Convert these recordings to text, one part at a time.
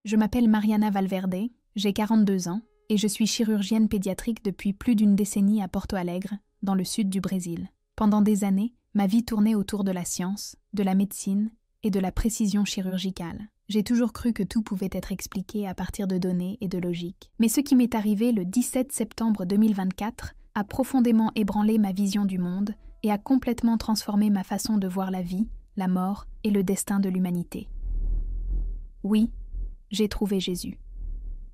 Je m'appelle Mariana Valverde, j'ai 42 ans et je suis chirurgienne pédiatrique depuis plus d'une décennie à Porto Alegre, dans le sud du Brésil. Pendant des années, ma vie tournait autour de la science, de la médecine et de la précision chirurgicale. J'ai toujours cru que tout pouvait être expliqué à partir de données et de logique. Mais ce qui m'est arrivé le 17 septembre 2024 a profondément ébranlé ma vision du monde et a complètement transformé ma façon de voir la vie, la mort et le destin de l'humanité. Oui, j'ai trouvé Jésus.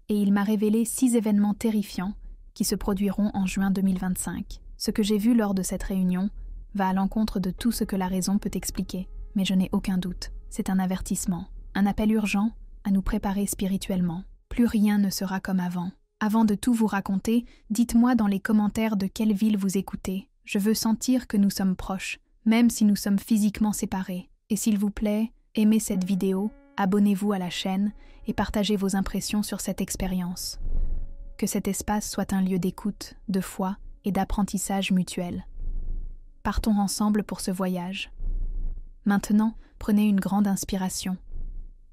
Et il m'a révélé 6 événements terrifiants qui se produiront en juin 2025. Ce que j'ai vu lors de cette réunion va à l'encontre de tout ce que la raison peut expliquer, mais je n'ai aucun doute. C'est un avertissement, un appel urgent à nous préparer spirituellement. Plus rien ne sera comme avant. Avant de tout vous raconter, dites-moi dans les commentaires de quelle ville vous écoutez. Je veux sentir que nous sommes proches, même si nous sommes physiquement séparés. Et s'il vous plaît, aimez cette vidéo, abonnez-vous à la chaîne et partagez vos impressions sur cette expérience. Que cet espace soit un lieu d'écoute, de foi et d'apprentissage mutuel. Partons ensemble pour ce voyage. Maintenant, prenez une grande inspiration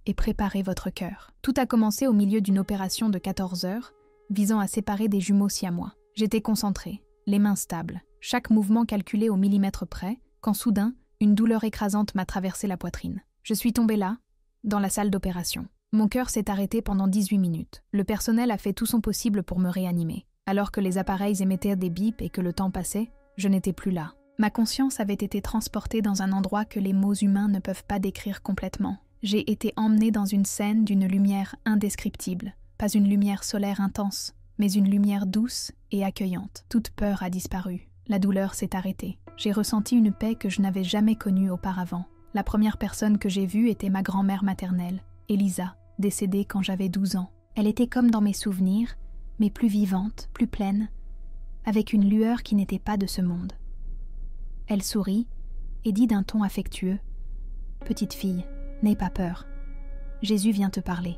et préparez votre cœur. Tout a commencé au milieu d'une opération de 14 heures visant à séparer des jumeaux siamois. J'étais concentrée, les mains stables, chaque mouvement calculé au millimètre près, quand soudain, une douleur écrasante m'a traversé la poitrine. Je suis tombée là, dans la salle d'opération. Mon cœur s'est arrêté pendant 18 minutes. Le personnel a fait tout son possible pour me réanimer. Alors que les appareils émettaient des bips et que le temps passait, je n'étais plus là. Ma conscience avait été transportée dans un endroit que les mots humains ne peuvent pas décrire complètement. J'ai été emmenée dans une scène d'une lumière indescriptible. Pas une lumière solaire intense, mais une lumière douce et accueillante. Toute peur a disparu. La douleur s'est arrêtée. J'ai ressenti une paix que je n'avais jamais connue auparavant. La première personne que j'ai vue était ma grand-mère maternelle, Elisa, décédée quand j'avais 12 ans. Elle était comme dans mes souvenirs, mais plus vivante, plus pleine, avec une lueur qui n'était pas de ce monde. Elle sourit et dit d'un ton affectueux « Petite fille, n'aie pas peur. Jésus vient te parler. »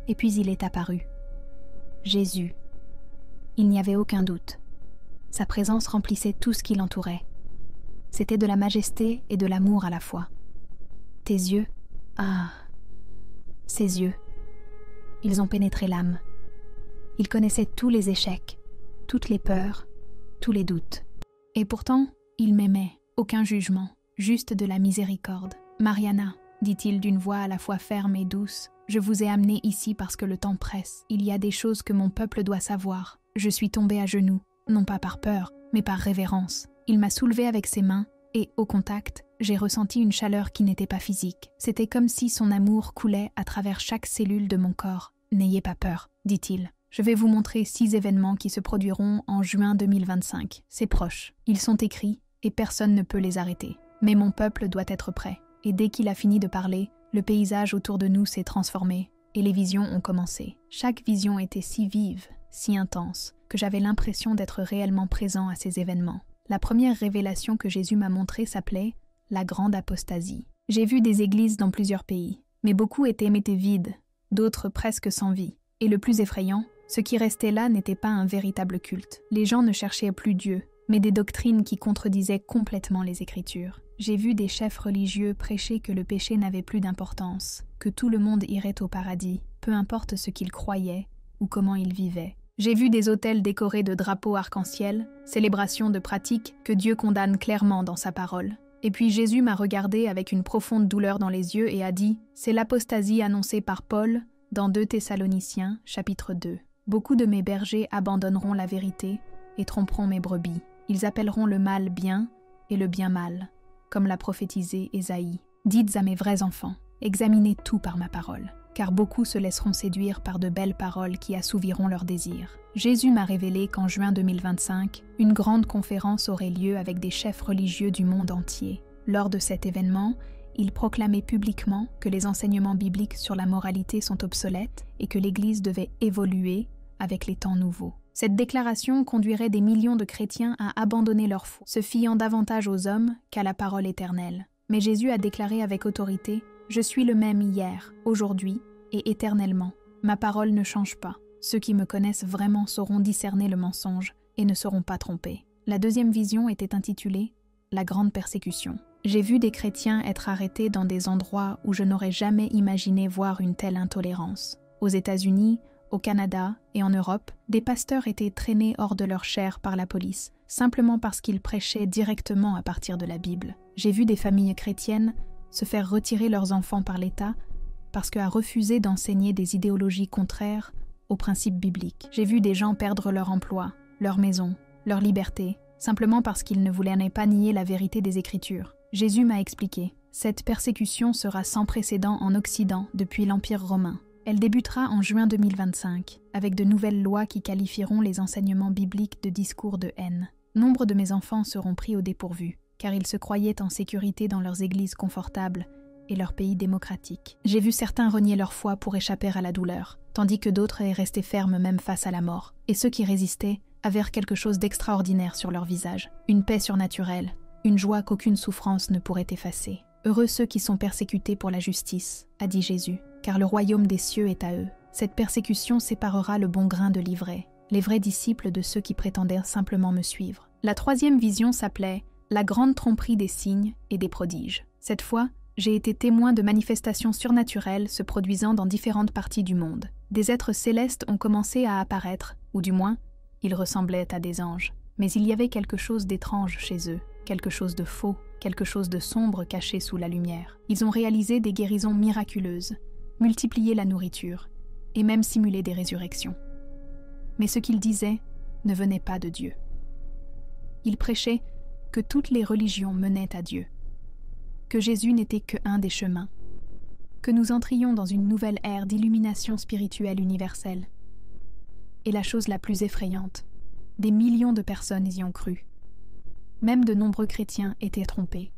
Et puis il est apparu. Jésus. Il n'y avait aucun doute. Sa présence remplissait tout ce qui l'entourait. C'était de la majesté et de l'amour à la fois. Tes yeux, ses yeux, ils ont pénétré l'âme. Il connaissait tous les échecs, toutes les peurs, tous les doutes. Et pourtant, il m'aimait, aucun jugement, juste de la miséricorde. « Mariana, dit-il d'une voix à la fois ferme et douce, je vous ai amenée ici parce que le temps presse. Il y a des choses que mon peuple doit savoir. Je suis tombée à genoux, non pas par peur, mais par révérence. Il m'a soulevée avec ses mains et, au contact, j'ai ressenti une chaleur qui n'était pas physique. C'était comme si son amour coulait à travers chaque cellule de mon corps. N'ayez pas peur, dit-il. Je vais vous montrer 6 événements qui se produiront en juin 2025. C'est proche. Ils sont écrits et personne ne peut les arrêter. Mais mon peuple doit être prêt. Et dès qu'il a fini de parler, le paysage autour de nous s'est transformé et les visions ont commencé. Chaque vision était si vive, si intense, que j'avais l'impression d'être réellement présent à ces événements. La première révélation que Jésus m'a montrée s'appelait « la grande apostasie ». J'ai vu des églises dans plusieurs pays, mais beaucoup étaient vides, d'autres presque sans vie. Et le plus effrayant, ce qui restait là n'était pas un véritable culte. Les gens ne cherchaient plus Dieu, mais des doctrines qui contredisaient complètement les Écritures. J'ai vu des chefs religieux prêcher que le péché n'avait plus d'importance, que tout le monde irait au paradis, peu importe ce qu'ils croyaient ou comment ils vivaient. J'ai vu des autels décorés de drapeaux arc-en-ciel, célébrations de pratiques que Dieu condamne clairement dans sa parole. Et puis Jésus m'a regardé avec une profonde douleur dans les yeux et a dit « C'est l'apostasie annoncée par Paul dans 2 Thessaloniciens, chapitre 2. Beaucoup de mes bergers abandonneront la vérité et tromperont mes brebis. Ils appelleront le mal bien et le bien mal, comme l'a prophétisé Ésaïe. Dites à mes vrais enfants, examinez tout par ma parole. Car beaucoup se laisseront séduire par de belles paroles qui assouviront leurs désirs. Jésus m'a révélé qu'en juin 2025, une grande conférence aurait lieu avec des chefs religieux du monde entier. Lors de cet événement, il proclamait publiquement que les enseignements bibliques sur la moralité sont obsolètes et que l'Église devait évoluer avec les temps nouveaux. Cette déclaration conduirait des millions de chrétiens à abandonner leur foi, se fiant davantage aux hommes qu'à la parole éternelle. Mais Jésus a déclaré avec autorité « Je suis le même hier, aujourd'hui et éternellement. Ma parole ne change pas. Ceux qui me connaissent vraiment sauront discerner le mensonge et ne seront pas trompés. » La deuxième vision était intitulée « La grande persécution ». J'ai vu des chrétiens être arrêtés dans des endroits où je n'aurais jamais imaginé voir une telle intolérance. Aux États-Unis, au Canada et en Europe, des pasteurs étaient traînés hors de leur chair par la police, simplement parce qu'ils prêchaient directement à partir de la Bible. J'ai vu des familles chrétiennes se faire retirer leurs enfants par l'État parce qu'à refuser d'enseigner des idéologies contraires aux principes bibliques. J'ai vu des gens perdre leur emploi, leur maison, leur liberté, simplement parce qu'ils ne voulaient pas nier la vérité des Écritures. Jésus m'a expliqué, cette persécution sera sans précédent en Occident depuis l'Empire romain. Elle débutera en juin 2025, avec de nouvelles lois qui qualifieront les enseignements bibliques de discours de haine. Nombre de mes enfants seront pris au dépourvu, car ils se croyaient en sécurité dans leurs églises confortables et leur pays démocratique. J'ai vu certains renier leur foi pour échapper à la douleur, tandis que d'autres est resté fermes même face à la mort. Et ceux qui résistaient avaient quelque chose d'extraordinaire sur leur visage, une paix surnaturelle, une joie qu'aucune souffrance ne pourrait effacer. Heureux ceux qui sont persécutés pour la justice, a dit Jésus, car le royaume des cieux est à eux. Cette persécution séparera le bon grain de l'ivraie, les vrais disciples de ceux qui prétendaient simplement me suivre. La troisième vision s'appelait « La grande tromperie des signes et des prodiges ». Cette fois, j'ai été témoin de manifestations surnaturelles se produisant dans différentes parties du monde. Des êtres célestes ont commencé à apparaître, ou du moins, ils ressemblaient à des anges. Mais il y avait quelque chose d'étrange chez eux, quelque chose de faux, quelque chose de sombre caché sous la lumière. Ils ont réalisé des guérisons miraculeuses, multiplié la nourriture, et même simulé des résurrections. Mais ce qu'ils disaient ne venait pas de Dieu. Ils prêchaient que toutes les religions menaient à Dieu, que Jésus n'était qu'un des chemins, que nous entrions dans une nouvelle ère d'illumination spirituelle universelle. Et la chose la plus effrayante, des millions de personnes y ont cru. Même de nombreux chrétiens étaient trompés.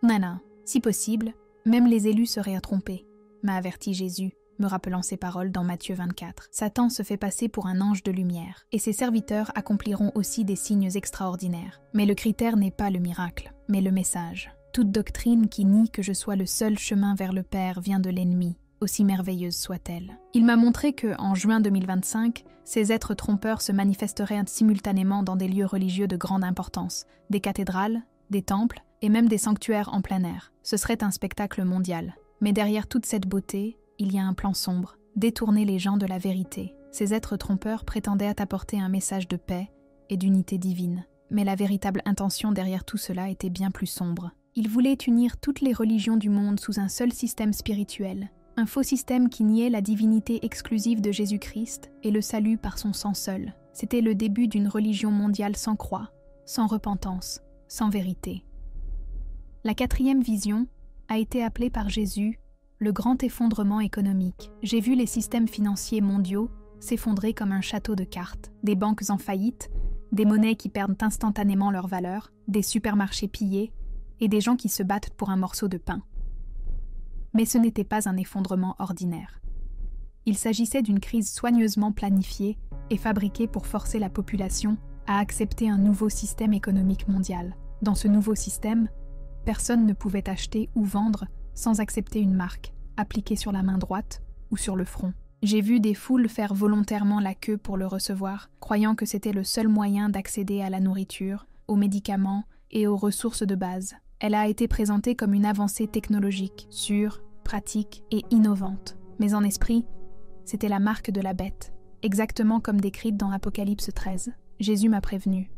Nana, si possible, même les élus seraient trompés, m'a averti Jésus, me rappelant ces paroles dans Matthieu 24. Satan se fait passer pour un ange de lumière, et ses serviteurs accompliront aussi des signes extraordinaires. Mais le critère n'est pas le miracle, mais le message. Toute doctrine qui nie que je sois le seul chemin vers le Père vient de l'ennemi, aussi merveilleuse soit-elle. Il m'a montré que, en juin 2025, ces êtres trompeurs se manifesteraient simultanément dans des lieux religieux de grande importance, des cathédrales, des temples et même des sanctuaires en plein air. Ce serait un spectacle mondial. Mais derrière toute cette beauté, il y a un plan sombre, détourner les gens de la vérité. Ces êtres trompeurs prétendaient apporter un message de paix et d'unité divine. Mais la véritable intention derrière tout cela était bien plus sombre. Ils voulaient unir toutes les religions du monde sous un seul système spirituel, un faux système qui niait la divinité exclusive de Jésus-Christ et le salut par son sang seul. C'était le début d'une religion mondiale sans croix, sans repentance, sans vérité. La quatrième vision a été appelée par Jésus le grand effondrement économique. J'ai vu les systèmes financiers mondiaux s'effondrer comme un château de cartes, des banques en faillite, des monnaies qui perdent instantanément leur valeur, des supermarchés pillés et des gens qui se battent pour un morceau de pain. Mais ce n'était pas un effondrement ordinaire. Il s'agissait d'une crise soigneusement planifiée et fabriquée pour forcer la population à accepter un nouveau système économique mondial. Dans ce nouveau système, personne ne pouvait acheter ou vendre sans accepter une marque, appliquée sur la main droite ou sur le front. J'ai vu des foules faire volontairement la queue pour le recevoir, croyant que c'était le seul moyen d'accéder à la nourriture, aux médicaments et aux ressources de base. Elle a été présentée comme une avancée technologique, sûre, pratique et innovante. Mais en esprit, c'était la marque de la bête, exactement comme décrite dans Apocalypse 13. Jésus m'a prévenu.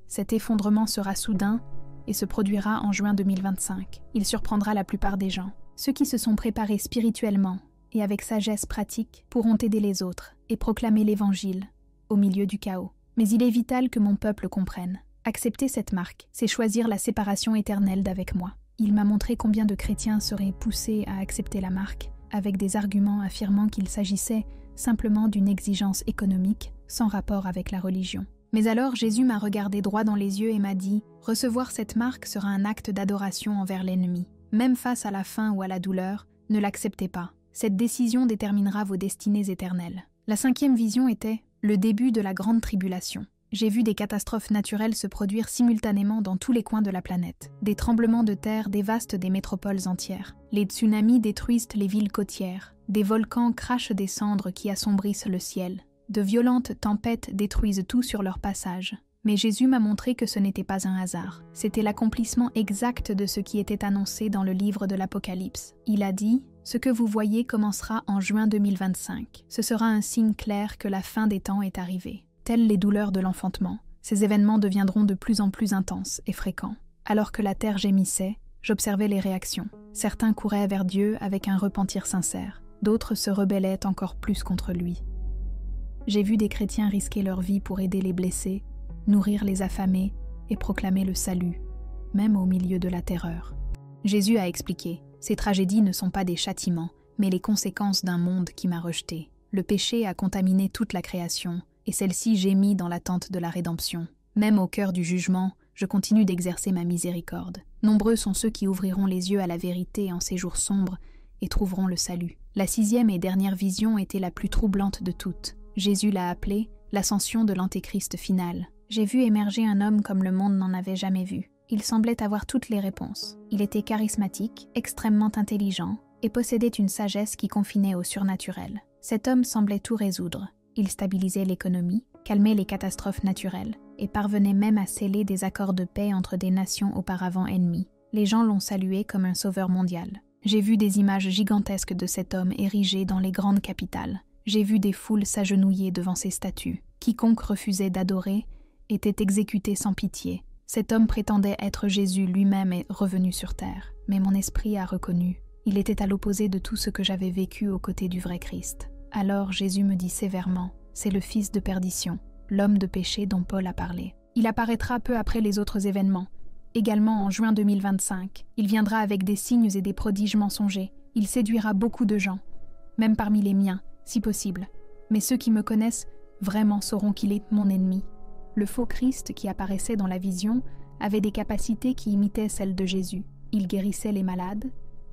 Cet effondrement sera soudain et se produira en juin 2025. Il surprendra la plupart des gens. Ceux qui se sont préparés spirituellement et avec sagesse pratique pourront aider les autres et proclamer l'Évangile au milieu du chaos. Mais il est vital que mon peuple comprenne. Accepter cette marque, c'est choisir la séparation éternelle d'avec moi. Il m'a montré combien de chrétiens seraient poussés à accepter la marque, avec des arguments affirmant qu'il s'agissait simplement d'une exigence économique, sans rapport avec la religion. Mais alors Jésus m'a regardé droit dans les yeux et m'a dit « Recevoir cette marque sera un acte d'adoration envers l'ennemi. Même face à la faim ou à la douleur, ne l'acceptez pas. Cette décision déterminera vos destinées éternelles. » La cinquième vision était le début de la grande tribulation. J'ai vu des catastrophes naturelles se produire simultanément dans tous les coins de la planète. Des tremblements de terre dévastent des métropoles entières. Les tsunamis détruisent les villes côtières. Des volcans crachent des cendres qui assombrissent le ciel. De violentes tempêtes détruisent tout sur leur passage. Mais Jésus m'a montré que ce n'était pas un hasard. C'était l'accomplissement exact de ce qui était annoncé dans le livre de l'Apocalypse. Il a dit « Ce que vous voyez commencera en juin 2025. Ce sera un signe clair que la fin des temps est arrivée. » Telles les douleurs de l'enfantement, ces événements deviendront de plus en plus intenses et fréquents. Alors que la terre gémissait, j'observais les réactions. Certains couraient vers Dieu avec un repentir sincère. D'autres se rebellaient encore plus contre lui. J'ai vu des chrétiens risquer leur vie pour aider les blessés, nourrir les affamés et proclamer le salut, même au milieu de la terreur. Jésus a expliqué, ces tragédies ne sont pas des châtiments, mais les conséquences d'un monde qui m'a rejeté. Le péché a contaminé toute la création, et celle-ci gémit dans l'attente de la rédemption. Même au cœur du jugement, je continue d'exercer ma miséricorde. Nombreux sont ceux qui ouvriront les yeux à la vérité en ces jours sombres et trouveront le salut. La 6e et dernière vision était la plus troublante de toutes. Jésus l'a appelée l'ascension de l'antéchrist final. J'ai vu émerger un homme comme le monde n'en avait jamais vu. Il semblait avoir toutes les réponses. Il était charismatique, extrêmement intelligent et possédait une sagesse qui confinait au surnaturel. Cet homme semblait tout résoudre. Il stabilisait l'économie, calmait les catastrophes naturelles et parvenait même à sceller des accords de paix entre des nations auparavant ennemies. Les gens l'ont salué comme un sauveur mondial. J'ai vu des images gigantesques de cet homme érigé dans les grandes capitales. J'ai vu des foules s'agenouiller devant ses statues. Quiconque refusait d'adorer était exécuté sans pitié. Cet homme prétendait être Jésus lui-même et revenu sur terre. Mais mon esprit a reconnu. Il était à l'opposé de tout ce que j'avais vécu aux côtés du vrai Christ. Alors Jésus me dit sévèrement, c'est le fils de perdition, l'homme de péché dont Paul a parlé. Il apparaîtra peu après les autres événements. Également en juin 2025, il viendra avec des signes et des prodiges mensongers. Il séduira beaucoup de gens, même parmi les miens, si possible. Mais ceux qui me connaissent vraiment sauront qu'il est mon ennemi. Le faux Christ qui apparaissait dans la vision avait des capacités qui imitaient celles de Jésus. Il guérissait les malades,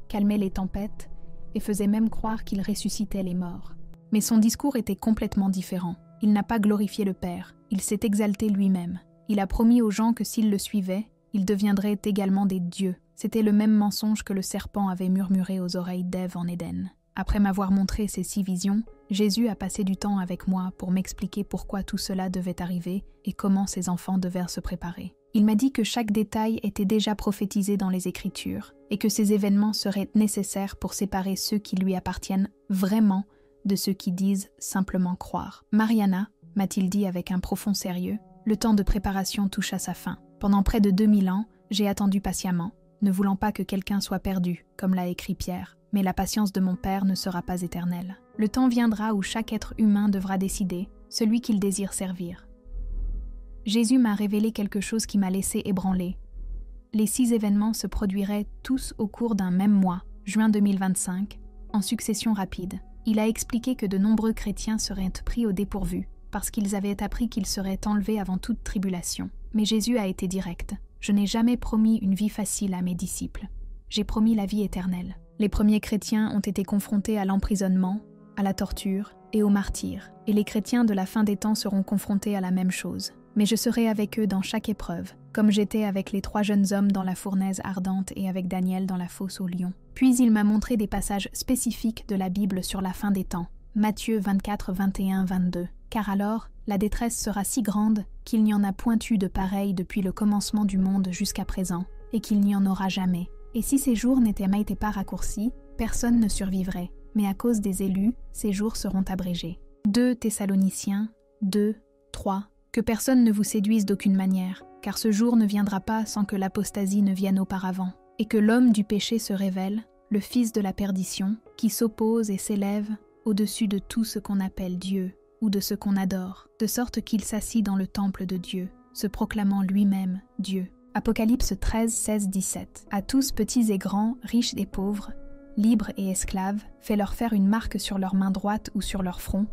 calmait les tempêtes et faisait même croire qu'il ressuscitait les morts. Mais son discours était complètement différent. Il n'a pas glorifié le Père, il s'est exalté lui-même. Il a promis aux gens que s'ils le suivaient, ils deviendraient également des dieux. C'était le même mensonge que le serpent avait murmuré aux oreilles d'Ève en Éden. Après m'avoir montré ces 6 visions, Jésus a passé du temps avec moi pour m'expliquer pourquoi tout cela devait arriver et comment ses enfants devaient se préparer. Il m'a dit que chaque détail était déjà prophétisé dans les Écritures et que ces événements seraient nécessaires pour séparer ceux qui lui appartiennent vraiment de ceux qui disent simplement croire. « Mariana, m'a-t-il dit avec un profond sérieux, le temps de préparation touche à sa fin. Pendant près de 2000 ans, j'ai attendu patiemment, ne voulant pas que quelqu'un soit perdu, comme l'a écrit Pierre. Mais la patience de mon Père ne sera pas éternelle. Le temps viendra où chaque être humain devra décider, celui qu'il désire servir. Jésus m'a révélé quelque chose qui m'a laissé ébranlé. Les 6 événements se produiraient tous au cours d'un même mois, juin 2025, en succession rapide. Il a expliqué que de nombreux chrétiens seraient pris au dépourvu, parce qu'ils avaient appris qu'ils seraient enlevés avant toute tribulation. Mais Jésus a été direct. Je n'ai jamais promis une vie facile à mes disciples. J'ai promis la vie éternelle. Les premiers chrétiens ont été confrontés à l'emprisonnement, à la torture et au martyre, et les chrétiens de la fin des temps seront confrontés à la même chose. Mais je serai avec eux dans chaque épreuve, comme j'étais avec les 3 jeunes hommes dans la fournaise ardente et avec Daniel dans la fosse aux lions. Puis il m'a montré des passages spécifiques de la Bible sur la fin des temps, Matthieu 24, 21, 22. Car alors, la détresse sera si grande qu'il n'y en a point eu de pareil depuis le commencement du monde jusqu'à présent, et qu'il n'y en aura jamais. Et si ces jours n'étaient pas raccourcis, personne ne survivrait, mais à cause des élus, ces jours seront abrégés. 2 Thessaloniciens 2, 3. Que personne ne vous séduise d'aucune manière, car ce jour ne viendra pas sans que l'apostasie ne vienne auparavant, et que l'homme du péché se révèle, le fils de la perdition, qui s'oppose et s'élève au-dessus de tout ce qu'on appelle Dieu, ou de ce qu'on adore, de sorte qu'il s'assit dans le temple de Dieu, se proclamant lui-même Dieu. Apocalypse 13, 16, 17. À tous petits et grands, riches et pauvres, libres et esclaves, fais-leur faire une marque sur leur main droite ou sur leur front,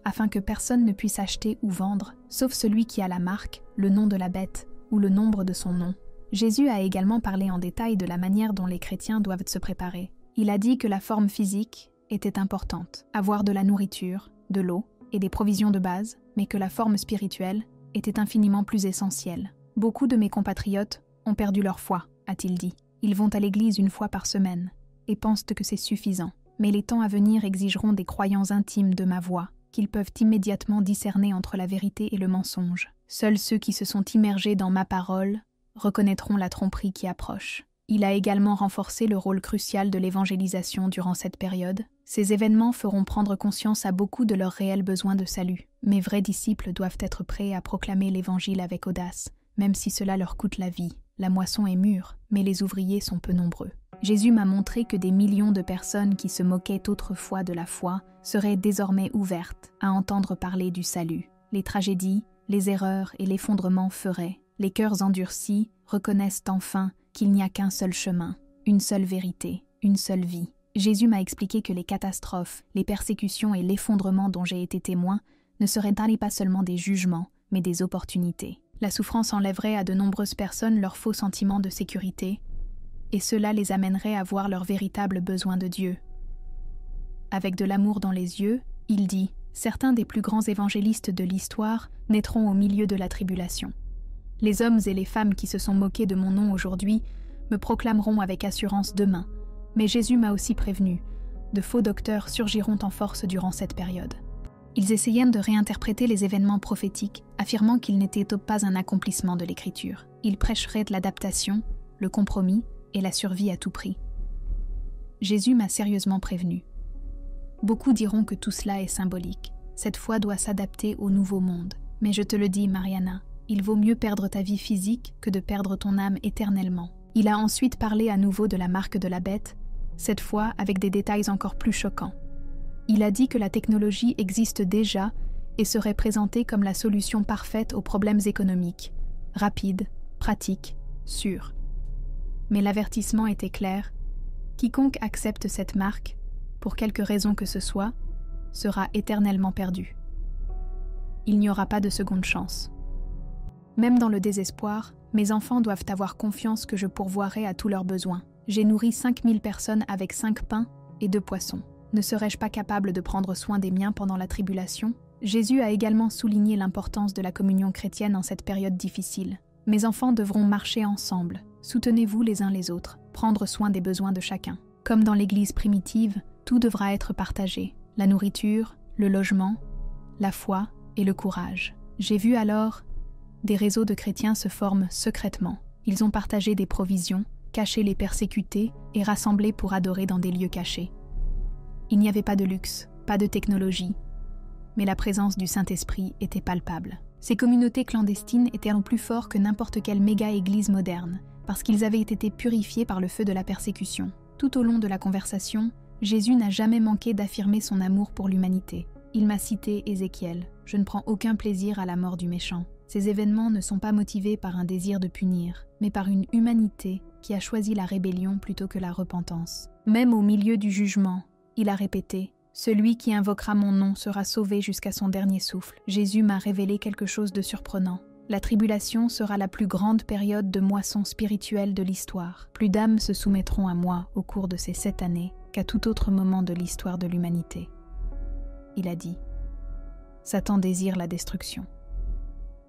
afin que personne ne puisse acheter ou vendre, sauf celui qui a la marque, le nom de la bête ou le nombre de son nom. Jésus a également parlé en détail de la manière dont les chrétiens doivent se préparer. Il a dit que la forme physique était importante, avoir de la nourriture, de l'eau et des provisions de base, mais que la forme spirituelle était infiniment plus essentielle. Beaucoup de mes compatriotes ont perdu leur foi, a-t-il dit. Ils vont à l'église 1 fois par semaine et pensent que c'est suffisant. Mais les temps à venir exigeront des croyants intimes de ma voix, qu'ils peuvent immédiatement discerner entre la vérité et le mensonge. Seuls ceux qui se sont immergés dans ma parole reconnaîtront la tromperie qui approche. Il a également renforcé le rôle crucial de l'évangélisation durant cette période. Ces événements feront prendre conscience à beaucoup de leurs réels besoins de salut. Mes vrais disciples doivent être prêts à proclamer l'Évangile avec audace, même si cela leur coûte la vie. La moisson est mûre, mais les ouvriers sont peu nombreux. Jésus m'a montré que des millions de personnes qui se moquaient autrefois de la foi seraient désormais ouvertes à entendre parler du salut. Les tragédies, les erreurs et l'effondrement feraient. Les cœurs endurcis reconnaissent enfin qu'il n'y a qu'un seul chemin, une seule vérité, une seule vie. Jésus m'a expliqué que les catastrophes, les persécutions et l'effondrement dont j'ai été témoin ne seraient pas seulement des jugements, mais des opportunités. La souffrance enlèverait à de nombreuses personnes leur faux sentiment de sécurité, et cela les amènerait à voir leur véritable besoin de Dieu. Avec de l'amour dans les yeux, il dit « Certains des plus grands évangélistes de l'histoire naîtront au milieu de la tribulation. Les hommes et les femmes qui se sont moqués de mon nom aujourd'hui me proclameront avec assurance demain. Mais Jésus m'a aussi prévenu, de faux docteurs surgiront en force durant cette période. » Ils essayèrent de réinterpréter les événements prophétiques, affirmant qu'ils n'étaient pas un accomplissement de l'Écriture. Ils prêcheraient l'adaptation, le compromis et la survie à tout prix. Jésus m'a sérieusement prévenu. Beaucoup diront que tout cela est symbolique. Cette foi doit s'adapter au nouveau monde. Mais je te le dis, Mariana, il vaut mieux perdre ta vie physique que de perdre ton âme éternellement. Il a ensuite parlé à nouveau de la marque de la bête, cette fois avec des détails encore plus choquants. Il a dit que la technologie existe déjà et serait présentée comme la solution parfaite aux problèmes économiques, rapide, pratique, sûr. Mais l'avertissement était clair, quiconque accepte cette marque, pour quelque raison que ce soit, sera éternellement perdu. Il n'y aura pas de seconde chance. Même dans le désespoir, mes enfants doivent avoir confiance que je pourvoirai à tous leurs besoins. J'ai nourri 5000 personnes avec 5 pains et 2 poissons. Ne serais-je pas capable de prendre soin des miens pendant la tribulation? Jésus a également souligné l'importance de la communion chrétienne en cette période difficile. Mes enfants devront marcher ensemble. Soutenez-vous les uns les autres, prendre soin des besoins de chacun. Comme dans l'Église primitive, tout devra être partagé. La nourriture, le logement, la foi et le courage. J'ai vu alors des réseaux de chrétiens se forment secrètement. Ils ont partagé des provisions, caché les persécutés et rassemblé pour adorer dans des lieux cachés. Il n'y avait pas de luxe, pas de technologie, mais la présence du Saint-Esprit était palpable. Ces communautés clandestines étaient plus fortes que n'importe quelle méga-église moderne, parce qu'ils avaient été purifiés par le feu de la persécution. Tout au long de la conversation, Jésus n'a jamais manqué d'affirmer son amour pour l'humanité. Il m'a cité Ézéchiel, « Je ne prends aucun plaisir à la mort du méchant ». Ces événements ne sont pas motivés par un désir de punir, mais par une humanité qui a choisi la rébellion plutôt que la repentance. Même au milieu du jugement, il a répété « Celui qui invoquera mon nom sera sauvé jusqu'à son dernier souffle ». Jésus m'a révélé quelque chose de surprenant. La tribulation sera la plus grande période de moisson spirituelle de l'histoire. Plus d'âmes se soumettront à moi au cours de ces 7 années qu'à tout autre moment de l'histoire de l'humanité. Il a dit « Satan désire la destruction.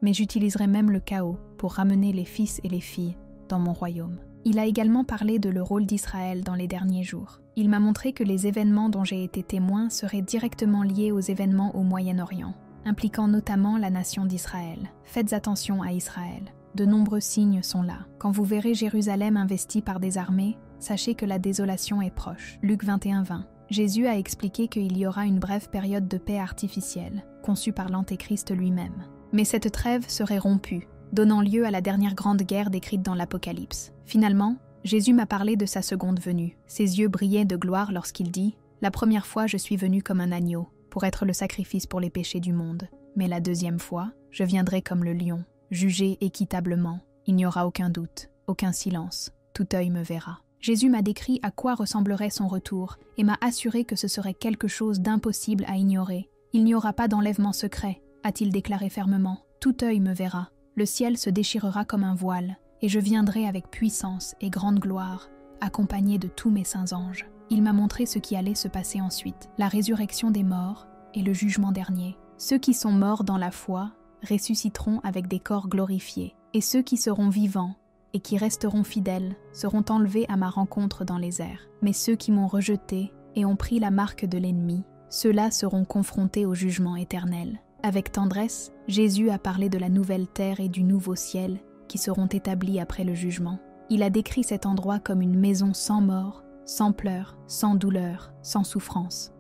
Mais j'utiliserai même le chaos pour ramener les fils et les filles dans mon royaume. » Il a également parlé de le rôle d'Israël dans les derniers jours. Il m'a montré que les événements dont j'ai été témoin seraient directement liés aux événements au Moyen-Orient, impliquant notamment la nation d'Israël. Faites attention à Israël. De nombreux signes sont là. Quand vous verrez Jérusalem investie par des armées, sachez que la désolation est proche. Luc 21:20. Jésus a expliqué qu'il y aura une brève période de paix artificielle, conçue par l'Antéchrist lui-même. Mais cette trêve serait rompue, donnant lieu à la dernière grande guerre décrite dans l'Apocalypse. Finalement, Jésus m'a parlé de sa seconde venue. Ses yeux brillaient de gloire lorsqu'il dit « La première fois, je suis venu comme un agneau, pour être le sacrifice pour les péchés du monde. Mais la deuxième fois, je viendrai comme le lion, jugé équitablement. Il n'y aura aucun doute, aucun silence, tout œil me verra. » Jésus m'a décrit à quoi ressemblerait son retour et m'a assuré que ce serait quelque chose d'impossible à ignorer. « Il n'y aura pas d'enlèvement secret, a-t-il déclaré fermement. Tout œil me verra. Le ciel se déchirera comme un voile, et je viendrai avec puissance et grande gloire, accompagné de tous mes saints anges. » Il m'a montré ce qui allait se passer ensuite, la résurrection des morts et le jugement dernier. Ceux qui sont morts dans la foi ressusciteront avec des corps glorifiés, et ceux qui seront vivants et qui resteront fidèles seront enlevés à ma rencontre dans les airs. Mais ceux qui m'ont rejeté et ont pris la marque de l'ennemi, ceux-là seront confrontés au jugement éternel. Avec tendresse, Jésus a parlé de la nouvelle terre et du nouveau ciel qui seront établis après le jugement. Il a décrit cet endroit comme une maison sans mort, sans pleurs, sans douleur, sans souffrance.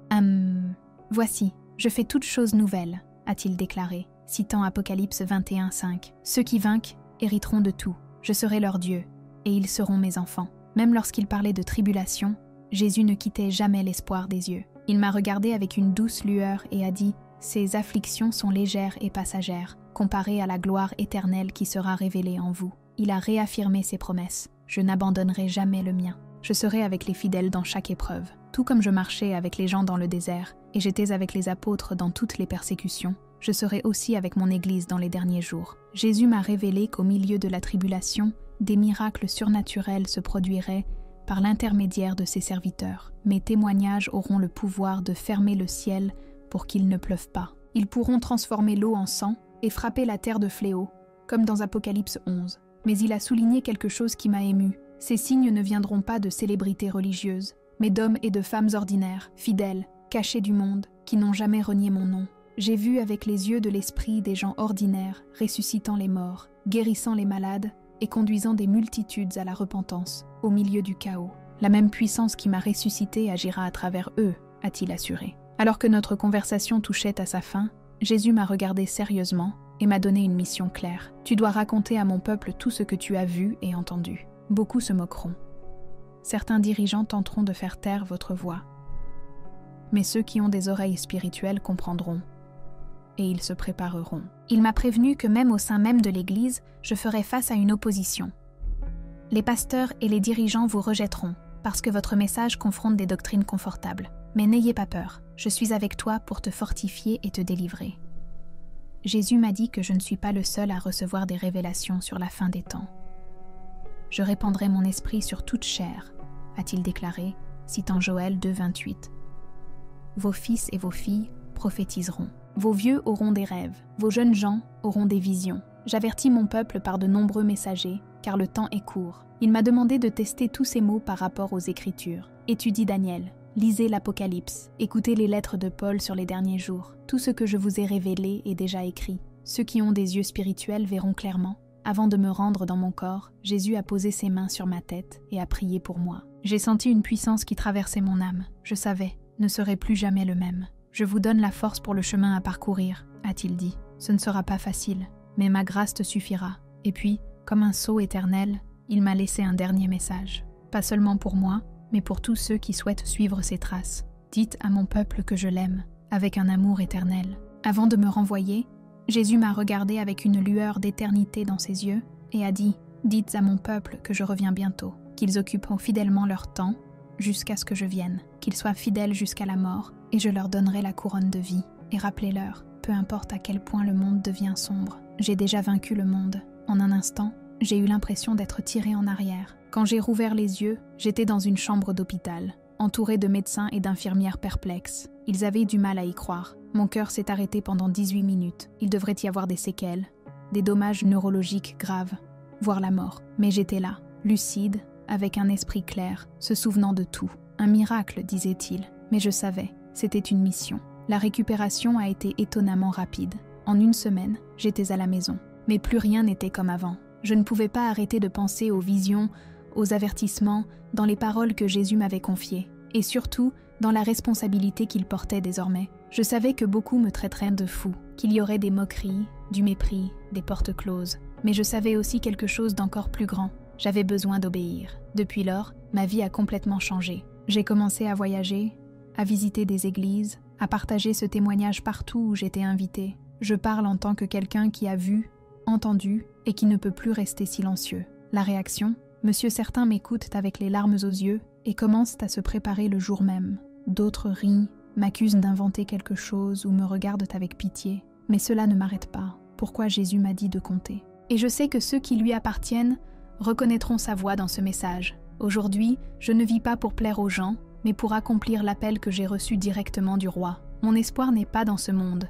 « Voici, je fais toutes choses nouvelles », a-t-il déclaré, citant Apocalypse 21:5. « Ceux qui vainquent hériteront de tout. Je serai leur Dieu, et ils seront mes enfants. » Même lorsqu'il parlait de tribulation, Jésus ne quittait jamais l'espoir des yeux. Il m'a regardé avec une douce lueur et a dit « Ces afflictions sont légères et passagères, comparées à la gloire éternelle qui sera révélée en vous. » Il a réaffirmé ses promesses. « Je n'abandonnerai jamais le mien. Je serai avec les fidèles dans chaque épreuve. Tout comme je marchais avec les gens dans le désert, et j'étais avec les apôtres dans toutes les persécutions, je serai aussi avec mon Église dans les derniers jours. » Jésus m'a révélé qu'au milieu de la tribulation, des miracles surnaturels se produiraient par l'intermédiaire de ses serviteurs. Mes témoignages auront le pouvoir de fermer le ciel pour qu'il ne pleuve pas. Ils pourront transformer l'eau en sang et frapper la terre de fléau, comme dans Apocalypse 11. Mais il a souligné quelque chose qui m'a ému. Ces signes ne viendront pas de célébrités religieuses, mais d'hommes et de femmes ordinaires, fidèles, cachés du monde, qui n'ont jamais renié mon nom. J'ai vu avec les yeux de l'esprit des gens ordinaires, ressuscitant les morts, guérissant les malades et conduisant des multitudes à la repentance, au milieu du chaos. La même puissance qui m'a ressuscité agira à travers eux, a-t-il assuré. Alors que notre conversation touchait à sa fin, Jésus m'a regardé sérieusement et m'a donné une mission claire. Tu dois raconter à mon peuple tout ce que tu as vu et entendu. Beaucoup se moqueront. Certains dirigeants tenteront de faire taire votre voix. Mais ceux qui ont des oreilles spirituelles comprendront. Et ils se prépareront. Il m'a prévenu que même au sein même de l'Église, je ferai face à une opposition. Les pasteurs et les dirigeants vous rejetteront, parce que votre message confronte des doctrines confortables. Mais n'ayez pas peur, je suis avec toi pour te fortifier et te délivrer. Jésus m'a dit que je ne suis pas le seul à recevoir des révélations sur la fin des temps. Je répandrai mon esprit sur toute chair, a-t-il déclaré, citant Joël 2:28. Vos fils et vos filles prophétiseront. Vos vieux auront des rêves, vos jeunes gens auront des visions. J'avertis mon peuple par de nombreux messagers, car le temps est court. Il m'a demandé de tester tous ces mots par rapport aux Écritures. Étudie Daniel, lisez l'Apocalypse, écoutez les lettres de Paul sur les derniers jours. Tout ce que je vous ai révélé est déjà écrit. Ceux qui ont des yeux spirituels verront clairement. Avant de me rendre dans mon corps, Jésus a posé ses mains sur ma tête et a prié pour moi. J'ai senti une puissance qui traversait mon âme. Je savais, ne serai plus jamais le même. Je vous donne la force pour le chemin à parcourir, a-t-il dit. Ce ne sera pas facile, mais ma grâce te suffira. Et puis, comme un sceau éternel, il m'a laissé un dernier message. Pas seulement pour moi, mais pour tous ceux qui souhaitent suivre ses traces. Dites à mon peuple que je l'aime, avec un amour éternel. Avant de me renvoyer, Jésus m'a regardé avec une lueur d'éternité dans ses yeux et a dit « Dites à mon peuple que je reviens bientôt, qu'ils occuperont fidèlement leur temps jusqu'à ce que je vienne, qu'ils soient fidèles jusqu'à la mort et je leur donnerai la couronne de vie. Et rappelez-leur, peu importe à quel point le monde devient sombre, j'ai déjà vaincu le monde. En un instant, j'ai eu l'impression d'être tiré en arrière. Quand j'ai rouvert les yeux, j'étais dans une chambre d'hôpital, entourée de médecins et d'infirmières perplexes. Ils avaient du mal à y croire. Mon cœur s'est arrêté pendant 18 minutes. Il devrait y avoir des séquelles, des dommages neurologiques graves, voire la mort. Mais j'étais là, lucide, avec un esprit clair, se souvenant de tout. Un miracle, disait-il. Mais je savais, c'était une mission. La récupération a été étonnamment rapide. En une semaine, j'étais à la maison. Mais plus rien n'était comme avant. Je ne pouvais pas arrêter de penser aux visions, aux avertissements, dans les paroles que Jésus m'avait confiées. Et surtout, dans la responsabilité qu'il portait désormais. Je savais que beaucoup me traiteraient de fou, qu'il y aurait des moqueries, du mépris, des portes closes. Mais je savais aussi quelque chose d'encore plus grand. J'avais besoin d'obéir. Depuis lors, ma vie a complètement changé. J'ai commencé à voyager, à visiter des églises, à partager ce témoignage partout où j'étais invitée. Je parle en tant que quelqu'un qui a vu, entendu et qui ne peut plus rester silencieux. La réaction ? Monsieur certains m'écoutent avec les larmes aux yeux et commencent à se préparer le jour même. D'autres rient, m'accusent d'inventer quelque chose ou me regardent avec pitié. Mais cela ne m'arrête pas. Pourquoi Jésus m'a dit de compter. Et je sais que ceux qui lui appartiennent reconnaîtront sa voix dans ce message. Aujourd'hui, je ne vis pas pour plaire aux gens, mais pour accomplir l'appel que j'ai reçu directement du roi. Mon espoir n'est pas dans ce monde,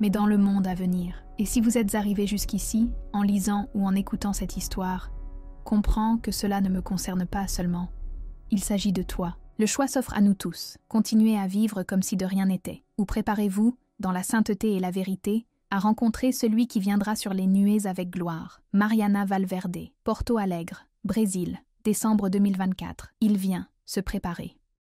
mais dans le monde à venir. Et si vous êtes arrivé jusqu'ici, en lisant ou en écoutant cette histoire, comprends que cela ne me concerne pas seulement. Il s'agit de toi. Le choix s'offre à nous tous. Continuez à vivre comme si de rien n'était. Ou préparez-vous, dans la sainteté et la vérité, à rencontrer celui qui viendra sur les nuées avec gloire. Mariana Valverde, Porto Alegre, Brésil, décembre 2024. Il vient se préparer.